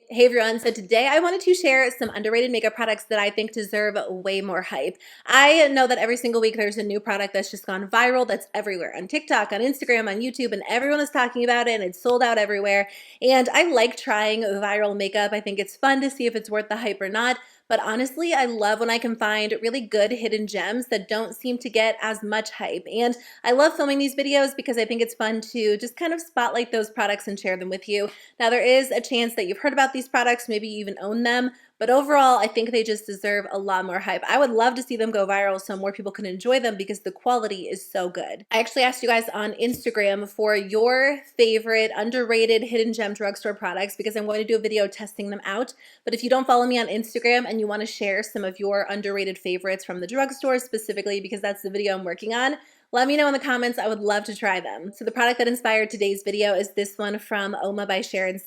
Hey everyone, so today I wanted to share some underrated makeup products that I think deserve way more hype. I know that every single week there's a new product that's just gone viral that's everywhere on TikTok, on Instagram, on YouTube, and everyone is talking about it and it's sold out everywhere. And I like trying viral makeup. I think it's fun to see if it's worth the hype or not. But honestly, I love when I can find really good hidden gems that don't seem to get as much hype. And I love filming these videos because I think it's fun to just kind of spotlight those products and share them with you. Now, there is a chance that you've heard about these products, maybe you even own them, but overall, I think they just deserve a lot more hype. I would love to see them go viral so more people can enjoy them because the quality is so good. I actually asked you guys on Instagram for your favorite underrated hidden gem drugstore products because I'm going to do a video testing them out. But if you don't follow me on Instagram and you want to share some of your underrated favorites from the drugstore specifically because that's the video I'm working on, let me know in the comments. I would love to try them. So the product that inspired today's video is this one from Uoma by Sharon.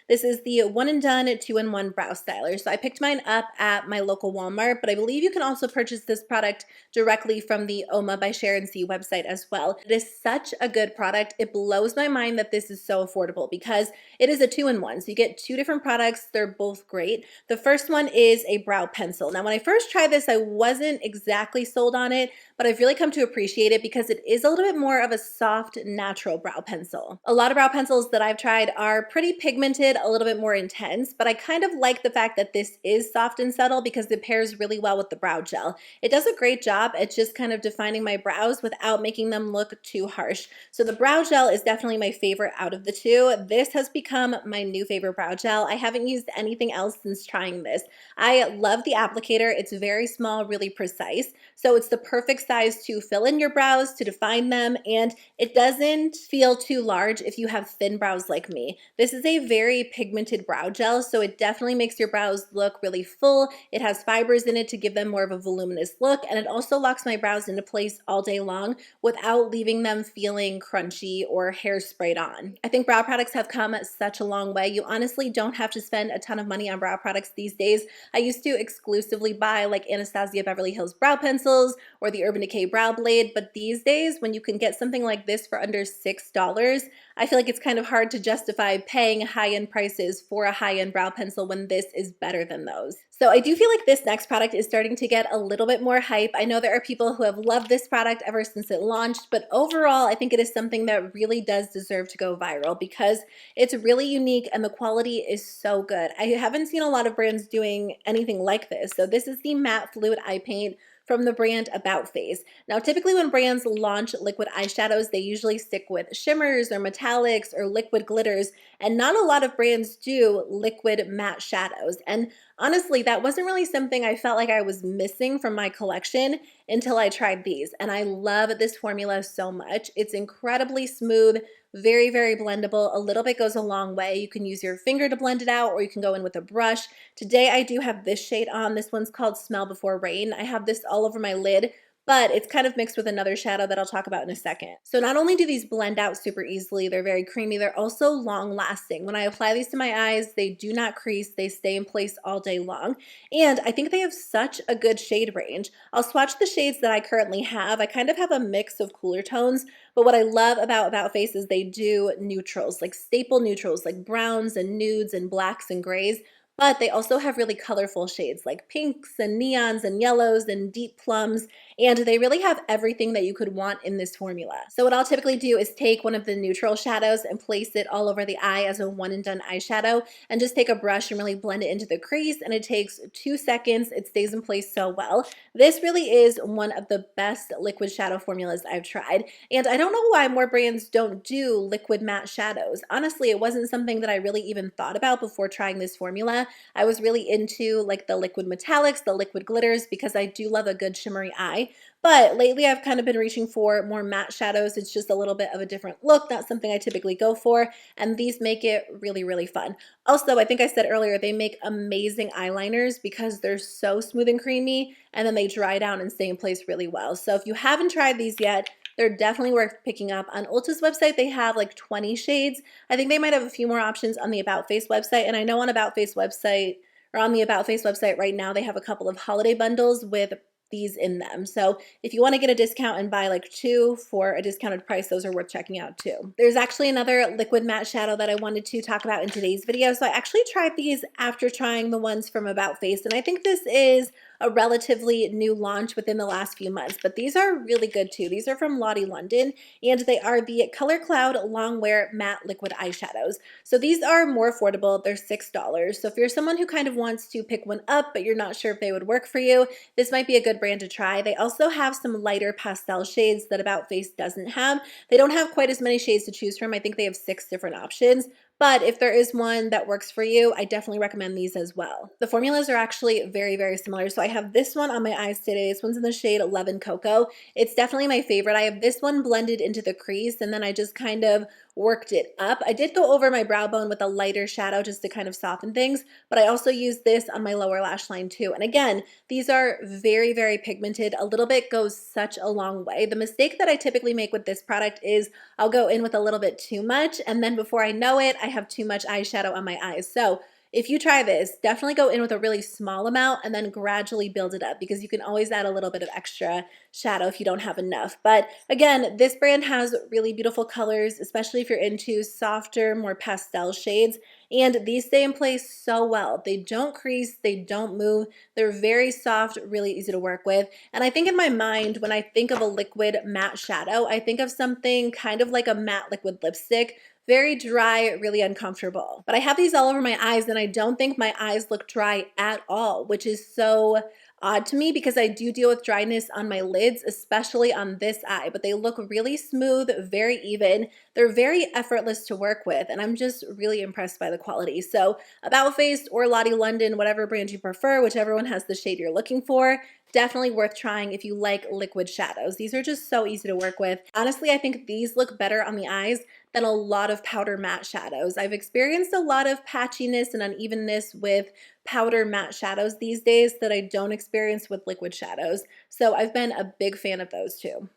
This is the one and done 2-in-1 brow styler. So I picked mine up at my local Walmart, but I believe you can also purchase this product directly from the Uoma by Sharon website as well. It is such a good product. It blows my mind that this is so affordable because it is a 2-in-1. So you get two different products. They're both great. The first one is a brow pencil. Now, when I first tried this, I wasn't exactly sold on it, but I've really come to appreciate it because it is a little bit more of a soft, natural brow pencil. A lot of brow pencils that I've tried are pretty pigmented, a little bit more intense, but I kind of like the fact that this is soft and subtle because it pairs really well with the brow gel. It does a great job at just kind of defining my brows without making them look too harsh. So the brow gel is definitely my favorite out of the two. This has become my new favorite brow gel. I haven't used anything else since trying this. I love the applicator. It's very small, really precise. So it's the perfect size to fill in your brows, to define them, and it doesn't feel too large if you have thin brows like me. This is a very pigmented brow gel, so it definitely makes your brows look really full. It has fibers in it to give them more of a voluminous look, and it also locks my brows into place all day long without leaving them feeling crunchy or hairsprayed on. I think brow products have come such a long way. You honestly don't have to spend a ton of money on brow products these days. I used to exclusively buy like Anastasia Beverly Hills brow pencils or the Urban Decay brow blade, but these days when you can get something like this for under $6, I feel like it's kind of hard to justify paying high-end prices for a high-end brow pencil when this is better than those. So I do feel like this next product is starting to get a little bit more hype. I know there are people who have loved this product ever since it launched, but overall I think it is something that really does deserve to go viral because it's really unique and the quality is so good. I haven't seen a lot of brands doing anything like this. So this is the matte fluid eye paint from the brand About Face. Now, typically when brands launch liquid eyeshadows, they usually stick with shimmers or metallics or liquid glitters, and not a lot of brands do liquid matte shadows. And honestly, that wasn't really something I felt like I was missing from my collection until I tried these. And I love this formula so much. It's incredibly smooth, very, very blendable. A little bit goes a long way. You can use your finger to blend it out or you can go in with a brush. Today I do have this shade on. This one's called Smell Before Rain. I have this all over my lid, but it's kind of mixed with another shadow that I'll talk about in a second. So not only do these blend out super easily, they're very creamy, they're also long lasting. When I apply these to my eyes, they do not crease, they stay in place all day long. And I think they have such a good shade range. I'll swatch the shades that I currently have. I kind of have a mix of cooler tones, but what I love about Face is they do neutrals, like staple neutrals, like browns and nudes and blacks and grays. But they also have really colorful shades like pinks and neons and yellows and deep plums, and they really have everything that you could want in this formula. So what I'll typically do is take one of the neutral shadows and place it all over the eye as a one and done eyeshadow, and just take a brush and really blend it into the crease, and it takes 2 seconds. It stays in place so well. This really is one of the best liquid shadow formulas I've tried, and I don't know why more brands don't do liquid matte shadows. Honestly, it wasn't something that I really even thought about before trying this formula. I was really into like the liquid metallics, the liquid glitters, because I do love a good shimmery eye. But lately I've kind of been reaching for more matte shadows. It's just a little bit of a different look, not something I typically go for, and these make it really, really fun. Also, I think I said earlier, they make amazing eyeliners because they're so smooth and creamy, and then they dry down and stay in place really well. So if you haven't tried these yet, they're definitely worth picking up. On Ulta's website, they have like 20 shades. I think they might have a few more options on the About Face website, and I know on About Face website, or on the About Face website right now, they have a couple of holiday bundles with these in them. So if you want to get a discount and buy like 2 for a discounted price, those are worth checking out too. There's actually another liquid matte shadow that I wanted to talk about in today's video. So I actually tried these after trying the ones from About Face, and I think this is a relatively new launch within the last few months, but these are really good too. These are from Lottie London, and they are the Color Cloud Longwear Matte Liquid Eyeshadows. So these are more affordable. They're $6. So if you're someone who kind of wants to pick one up, but you're not sure if they would work for you, this might be a good brand to try. They also have some lighter pastel shades that About Face doesn't have. They don't have quite as many shades to choose from. I think they have 6 different options. But if there is one that works for you, I definitely recommend these as well. The formulas are actually very, very similar. So I have this one on my eyes today. This one's in the shade Lemon Cocoa. It's definitely my favorite. I have this one blended into the crease, and then I just kind of worked it up. I did go over my brow bone with a lighter shadow just to kind of soften things, but I also used this on my lower lash line too. And again, these are very, very pigmented. A little bit goes such a long way. The mistake that I typically make with this product is I'll go in with a little bit too much, and then before I know it, I have too much eyeshadow on my eyes. So if you try this, definitely go in with a really small amount and then gradually build it up, because you can always add a little bit of extra shadow if you don't have enough. But again, this brand has really beautiful colors, especially if you're into softer, more pastel shades. And these stay in place so well. They don't crease, they don't move. They're very soft, really easy to work with. And I think in my mind, when I think of a liquid matte shadow, I think of something kind of like a matte liquid lipstick. Very dry, really uncomfortable. But I have these all over my eyes, and I don't think my eyes look dry at all, which is so odd to me because I do deal with dryness on my lids, especially on this eye, but they look really smooth, very even. They're very effortless to work with, and I'm just really impressed by the quality. So About Face or Lottie London, whatever brand you prefer, whichever one has the shade you're looking for, definitely worth trying if you like liquid shadows. These are just so easy to work with. Honestly, I think these look better on the eyes than a lot of powder matte shadows. I've experienced a lot of patchiness and unevenness with powder matte shadows these days that I don't experience with liquid shadows. So I've been a big fan of those too.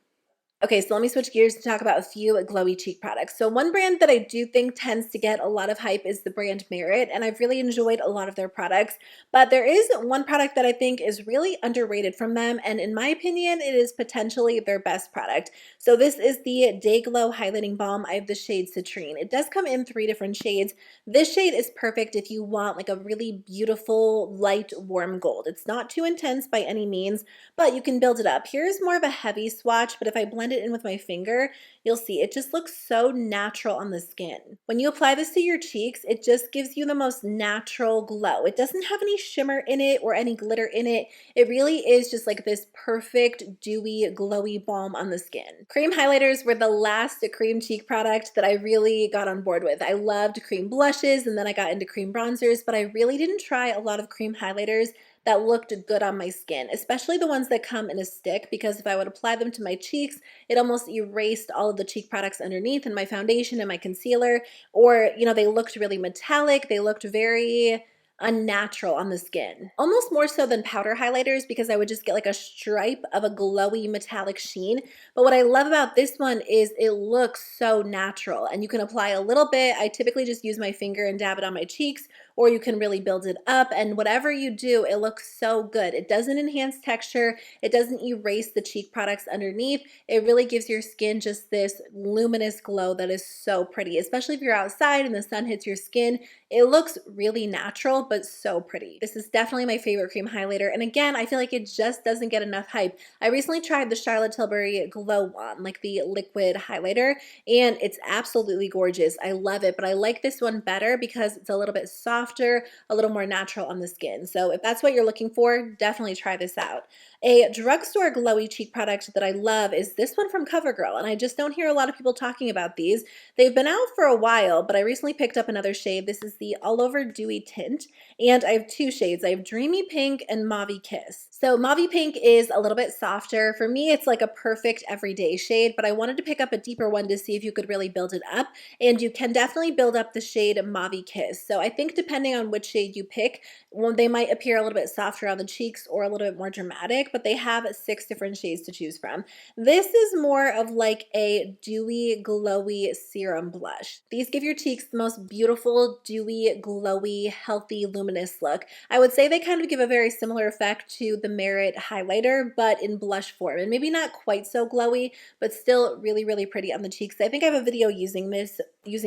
Okay, so let me switch gears to talk about a few glowy cheek products. So one brand that I do think tends to get a lot of hype is the brand Merit, and I've really enjoyed a lot of their products. But there is one product that I think is really underrated from them, and in my opinion, it is potentially their best product. So this is the Day Glow Highlighting Balm. I have the shade Citrine. It does come in 3 different shades. This shade is perfect if you want like a really beautiful, light, warm gold. It's not too intense by any means, but you can build it up. Here's more of a heavy swatch, but if I blend it in with my finger, you'll see it just looks so natural on the skin. When you apply this to your cheeks, it just gives you the most natural glow. It doesn't have any shimmer in it or any glitter in it. It really is just like this perfect, dewy, glowy balm on the skin. Cream highlighters were the last cream cheek product that I really got on board with. I loved cream blushes, and then I got into cream bronzers, but I really didn't try a lot of cream highlighters that looked good on my skin, especially the ones that come in a stick, because if I would apply them to my cheeks, it almost erased all of the cheek products underneath and my foundation and my concealer, or, you know, they looked really metallic. They looked very unnatural on the skin, almost more so than powder highlighters, because I would just get like a stripe of a glowy metallic sheen. But what I love about this one is it looks so natural, and you can apply a little bit. I typically just use my finger and dab it on my cheeks, or you can really build it up, and whatever you do, it looks so good. It doesn't enhance texture. It doesn't erase the cheek products underneath. It really gives your skin just this luminous glow that is so pretty, especially if you're outside and the sun hits your skin. It looks really natural, but so pretty. This is definitely my favorite cream highlighter, and again, I feel like it just doesn't get enough hype. I recently tried the Charlotte Tilbury Glow Wand, like the liquid highlighter, and it's absolutely gorgeous. I love it, but I like this one better because it's a little bit softer, a little more natural on the skin. So if that's what you're looking for, definitely try this out. A drugstore glowy cheek product that I love is this one from Covergirl, and I just don't hear a lot of people talking about these. They've been out for a while, but I recently picked up another shade. This is the All Over Dewy Tint, and I have 2 shades. I have Dreamy Pink and Mauvey Kiss. So Mauvey Pink is a little bit softer. For me, it's like a perfect everyday shade, but I wanted to pick up a deeper one to see if you could really build it up, and you can definitely build up the shade Mauvey Kiss. So I think depending depending on which shade you pick, well, they might appear a little bit softer on the cheeks or a little bit more dramatic, but they have 6 different shades to choose from. This is more of like a dewy, glowy serum blush. These give your cheeks the most beautiful, dewy, glowy, healthy, luminous look. I would say they kind of give a very similar effect to the Merit highlighter, but in blush form, and maybe not quite so glowy, but still really, really pretty on the cheeks. I think I have a video using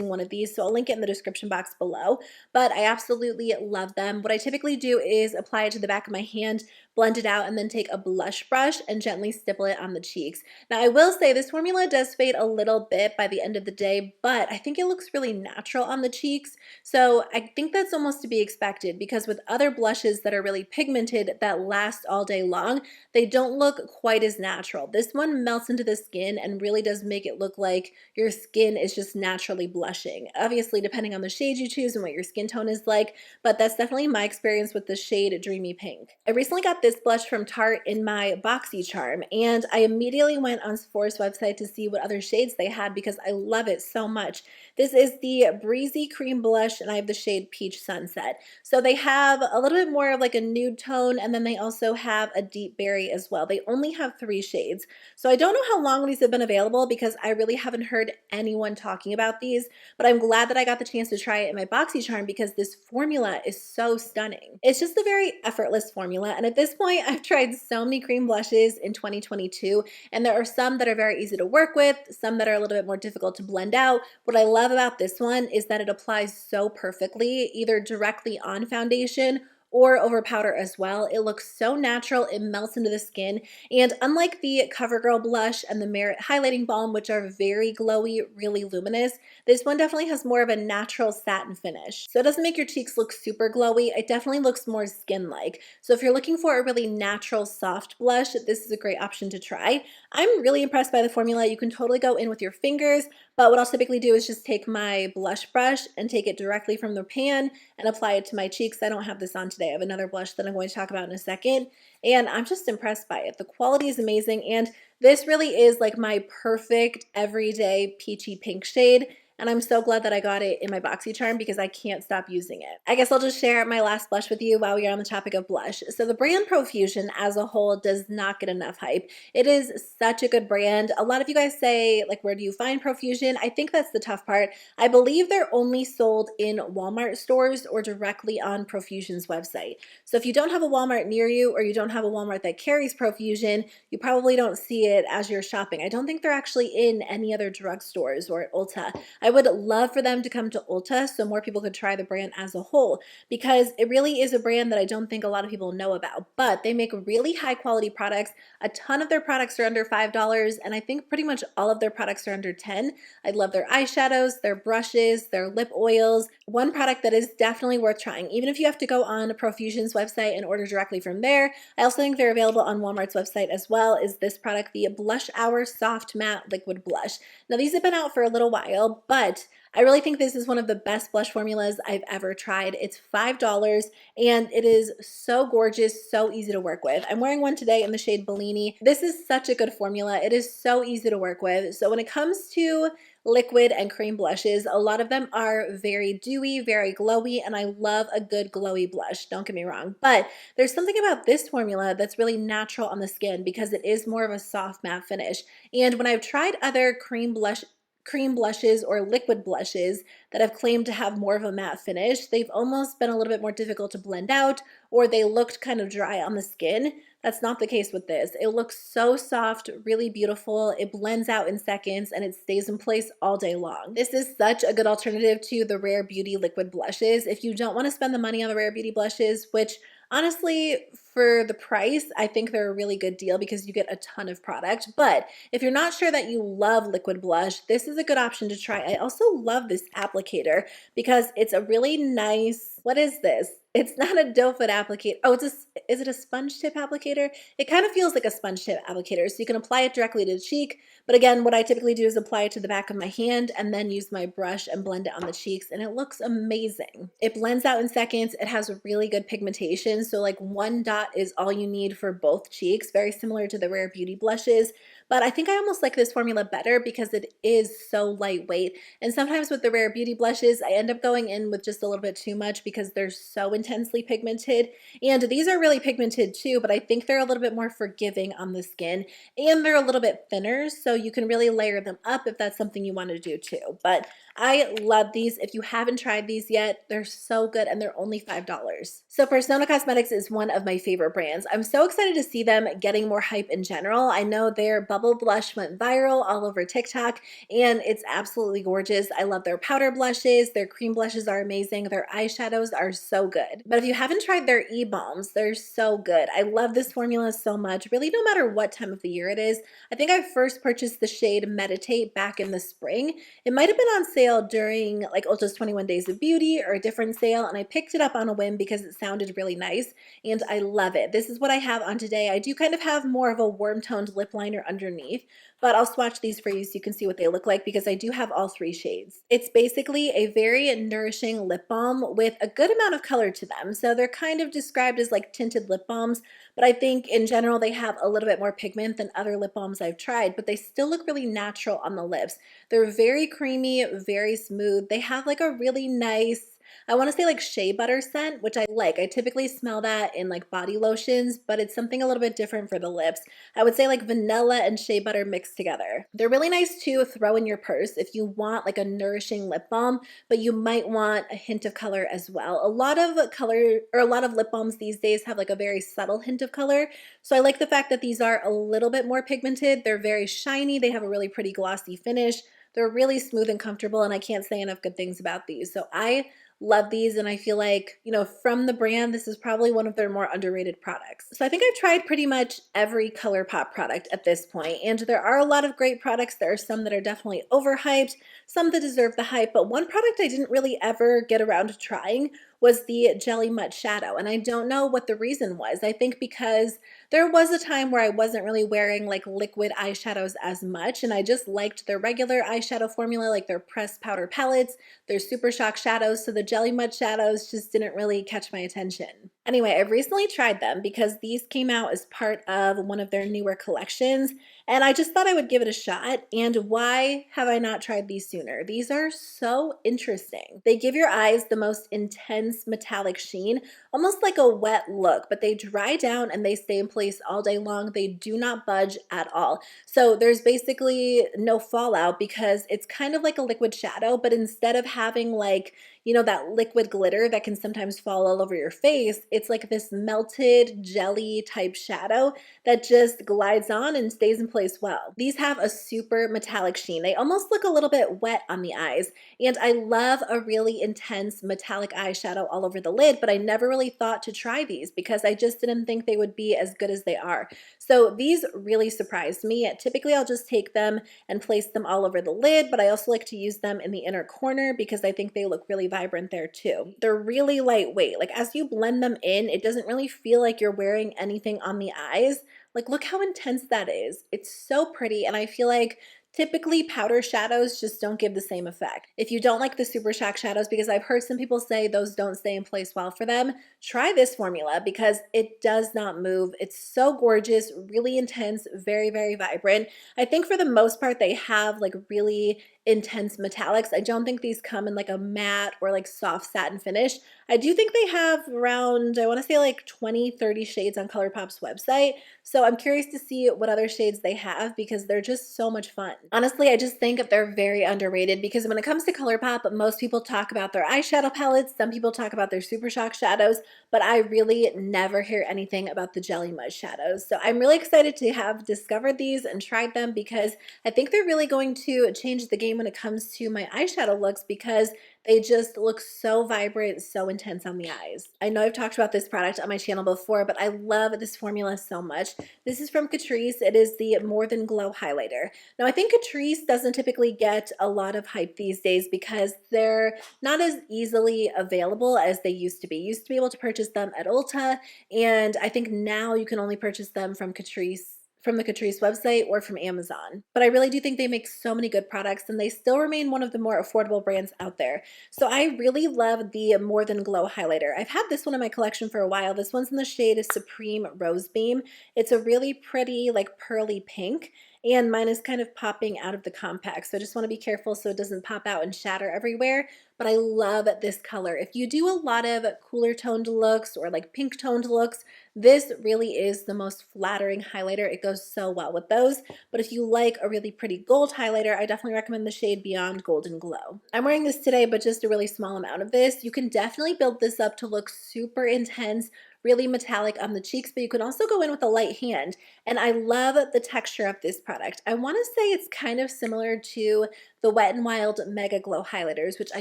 one of these, so I'll link it in the description box below, but I absolutely love them. What I typically do is apply it to the back of my hand, blend it out, and then take a blush brush and gently stipple it on the cheeks. Now, I will say this formula does fade a little bit by the end of the day, but I think it looks really natural on the cheeks, so I think that's almost to be expected, because with other blushes that are really pigmented that last all day long, they don't look quite as natural. This one melts into the skin and really does make it look like your skin is just naturally blushing. Obviously, depending on the shade you choose and what your skin tone is like, but that's definitely my experience with the shade Dreamy Pink. I recently got this blush from Tarte in my BoxyCharm, and I immediately went on Sephora's website to see what other shades they had because I love it so much. This is the Breezy Cream Blush, and I have the shade Peach Sunset. So they have a little bit more of like a nude tone, and then they also have a deep berry as well. They only have 3 shades. So I don't know how long these have been available because I really haven't heard anyone talking about these, but I'm glad that I got the chance to try it in my BoxyCharm because this formula is so stunning. It's just a very effortless formula, and at this point, I've tried so many cream blushes in 2022, and there are some that are very easy to work with, some that are a little bit more difficult to blend out. What I love about this one is that it applies so perfectly, either directly on foundation or over powder as well. It looks so natural, it melts into the skin, and unlike the CoverGirl blush and the Merit highlighting balm, which are very glowy, really luminous, this one definitely has more of a natural satin finish. So it doesn't make your cheeks look super glowy, it definitely looks more skin-like. So if you're looking for a really natural, soft blush, this is a great option to try. I'm really impressed by the formula. You can totally go in with your fingers, but what I'll typically do is just take my blush brush and take it directly from the pan and apply it to my cheeks. I don't have this on today. I have another blush that I'm going to talk about in a second, and I'm just impressed by it. The quality is amazing, and this really is like my perfect everyday peachy pink shade. And I'm so glad that I got it in my BoxyCharm because I can't stop using it. I guess I'll just share my last blush with you while we are on the topic of blush. So the brand Profusion as a whole does not get enough hype. It is such a good brand. A lot of you guys say, like, where do you find Profusion? I think that's the tough part. I believe they're only sold in Walmart stores or directly on Profusion's website. So if you don't have a Walmart near you, or you don't have a Walmart that carries Profusion, you probably don't see it as you're shopping. I don't think they're actually in any other drugstores or at Ulta. I would love for them to come to Ulta so more people could try the brand as a whole, because it really is a brand that I don't think a lot of people know about, but they make really high quality products. A ton of their products are under $5, and I think pretty much all of their products are under $10. I love their eyeshadows, their brushes, their lip oils. One product that is definitely worth trying, even if you have to go on Profusion's website and order directly from there. I also think they're available on Walmart's website as well, is this product, the Blush Hour Soft Matte Liquid Blush. Now these have been out for a little while, but I really think this is one of the best blush formulas I've ever tried. It's $5 and it is so gorgeous, so easy to work with. I'm wearing one today in the shade Bellini. This is such a good formula. It is so easy to work with. So when it comes to liquid and cream blushes, a lot of them are very dewy, very glowy, and I love a good glowy blush, don't get me wrong. But there's something about this formula that's really natural on the skin because it is more of a soft matte finish. And when I've tried other cream blushes or liquid blushes that have claimed to have more of a matte finish, they've almost been a little bit more difficult to blend out, or they looked kind of dry on the skin. That's not the case with this. It looks so soft, really beautiful. It blends out in seconds and it stays in place all day long. This is such a good alternative to the Rare Beauty liquid blushes. If you don't want to spend the money on the Rare Beauty blushes, which honestly, for the price, I think they're a really good deal because you get a ton of product. But if you're not sure that you love liquid blush, this is a good option to try. I also love this applicator because it's a really nice, what is this? It's not a doe foot applicator. Oh, is it a sponge tip applicator? It kind of feels like a sponge tip applicator. So you can apply it directly to the cheek. But again, what I typically do is apply it to the back of my hand and then use my brush and blend it on the cheeks. And it looks amazing. It blends out in seconds. It has really good pigmentation. So like one dot is all you need for both cheeks. Very similar to the Rare Beauty blushes. but I think I almost like this formula better because it is so lightweight. And sometimes with the Rare Beauty blushes, I end up going in with just a little bit too much because they're so intensely pigmented. And these are really pigmented too, but I think they're a little bit more forgiving on the skin, and they're a little bit thinner, so you can really layer them up if that's something you want to do too. But I love these. If you haven't tried these yet, they're so good, and they're only $5. So Persona Cosmetics is one of my favorite brands. I'm so excited to see them getting more hype in general. I know their bubble blush went viral all over TikTok, and it's absolutely gorgeous. I love their powder blushes. Their cream blushes are amazing. Their eyeshadows are so good. But if you haven't tried their E-Balms, they're so good. I love this formula so much, really no matter what time of the year it is. I think I first purchased the shade Meditate back in the spring. It might have been on sale during like Ulta's 21 Days of Beauty or a different sale, and I picked it up on a whim because it sounded really nice, and I love it. This is what I have on today. I do kind of have more of a warm toned lip liner underneath, but I'll swatch these for you so you can see what they look like because I do have all three shades. It's basically a very nourishing lip balm with a good amount of color to them. So they're kind of described as like tinted lip balms, but I think in general they have a little bit more pigment than other lip balms I've tried, but they still look really natural on the lips. They're very creamy, very smooth. They have like a really nice, I want to say like shea butter scent, which I like. I typically smell that in like body lotions, but it's something a little bit different for the lips. I would say like vanilla and shea butter mixed together. They're really nice to throw in your purse if you want like a nourishing lip balm, but you might want a hint of color as well. A lot of color, or a lot of lip balms these days have like a very subtle hint of color. So I like the fact that these are a little bit more pigmented. They're very shiny. They have a really pretty glossy finish. They're really smooth and comfortable, and I can't say enough good things about these. So I love these, and I feel like, you know, from the brand, this is probably one of their more underrated products. So I think I've tried pretty much every ColourPop product at this point, and there are a lot of great products. There are some that are definitely overhyped, some that deserve the hype, but one product I didn't really ever get around to trying was the Jelly Mud Shadow, and I don't know what the reason was. I think because there was a time where I wasn't really wearing like liquid eyeshadows as much, and I just liked their regular eyeshadow formula, like their pressed powder palettes, their Super Shock shadows, so the Jelly Mud shadows just didn't really catch my attention. Anyway, I've recently tried them because these came out as part of one of their newer collections, and I just thought I would give it a shot. And why have I not tried these sooner? These are so interesting. They give your eyes the most intense metallic sheen, almost like a wet look, but they dry down and they stay in place all day long. They do not budge at all. So there's basically no fallout because it's kind of like a liquid shadow, but instead of having like, you know, that liquid glitter that can sometimes fall all over your face, it's like this melted jelly type shadow that just glides on and stays in place well. These have a super metallic sheen. They almost look a little bit wet on the eyes, and I love a really intense metallic eyeshadow all over the lid, but I never really thought to try these because I just didn't think they would be as good as they are. So these really surprised me. Typically I'll just take them and place them all over the lid, but I also like to use them in the inner corner because I think they look really vibrant there too. They're really lightweight. Like as you blend them in, it doesn't really feel like you're wearing anything on the eyes. Like look how intense that is. It's so pretty, and I feel like typically powder shadows just don't give the same effect. If you don't like the Super Shock shadows, because I've heard some people say those don't stay in place well for them, try this formula because it does not move. It's so gorgeous, really intense, very, very vibrant. I think for the most part they have like really intense metallics. I don't think these come in like a matte or like soft satin finish. I do think they have around, I want to say like 20, 30 shades on ColourPop's website. So I'm curious to see what other shades they have because they're just so much fun. Honestly, I just think they're very underrated because when it comes to ColourPop, most people talk about their eyeshadow palettes, some people talk about their Super Shock shadows, but I really never hear anything about the Jelly Mud shadows. So I'm really excited to have discovered these and tried them because I think they're really going to change the game when it comes to my eyeshadow looks because they just look so vibrant, so intense on the eyes. I know I've talked about this product on my channel before, but I love this formula so much. This is from Catrice. It is the More Than Glow Highlighter. Now, I think Catrice doesn't typically get a lot of hype these days because they're not as easily available as they used to be. You used to be able to purchase them at Ulta, and I think now you can only purchase them from Catrice, from the Catrice website or from Amazon. But I really do think they make so many good products, and they still remain one of the more affordable brands out there. So I really love the More Than Glow highlighter. I've had this one in my collection for a while. This one's in the shade Supreme Rose Beam. It's a really pretty like pearly pink, and mine is kind of popping out of the compact. So I just want to be careful so it doesn't pop out and shatter everywhere. But I love this color. If you do a lot of cooler toned looks or like pink toned looks, this really is the most flattering highlighter. It goes so well with those. But if you like a really pretty gold highlighter, I definitely recommend the shade Beyond Golden Glow. I'm wearing this today, but just a really small amount of this. You can definitely build this up to look super intense, really metallic on the cheeks, but you can also go in with a light hand. And I love the texture of this product. I want to say it's kind of similar to the Wet n Wild Mega Glow highlighters, which I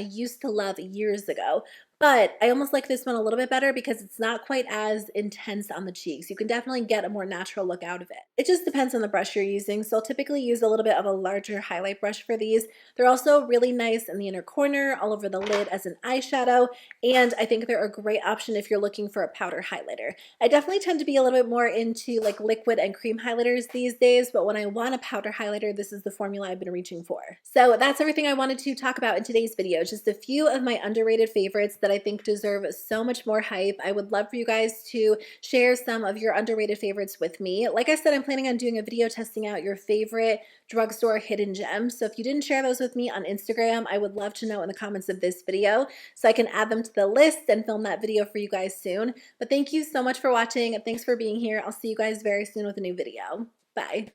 used to love years ago. But I almost like this one a little bit better because it's not quite as intense on the cheeks. You can definitely get a more natural look out of it. It just depends on the brush you're using. So I'll typically use a little bit of a larger highlight brush for these. They're also really nice in the inner corner, all over the lid as an eyeshadow. And I think they're a great option if you're looking for a powder highlighter. I definitely tend to be a little bit more into like liquid and cream highlighters these days, but when I want a powder highlighter, this is the formula I've been reaching for. So that's everything I wanted to talk about in today's video. Just a few of my underrated favorites that I think deserve so much more hype. I would love for you guys to share some of your underrated favorites with me. Like I said, I'm planning on doing a video testing out your favorite drugstore hidden gems. So if you didn't share those with me on Instagram, I would love to know in the comments of this video so I can add them to the list and film that video for you guys soon. But thank you so much for watching. Thanks for being here. I'll see you guys very soon with a new video. Bye.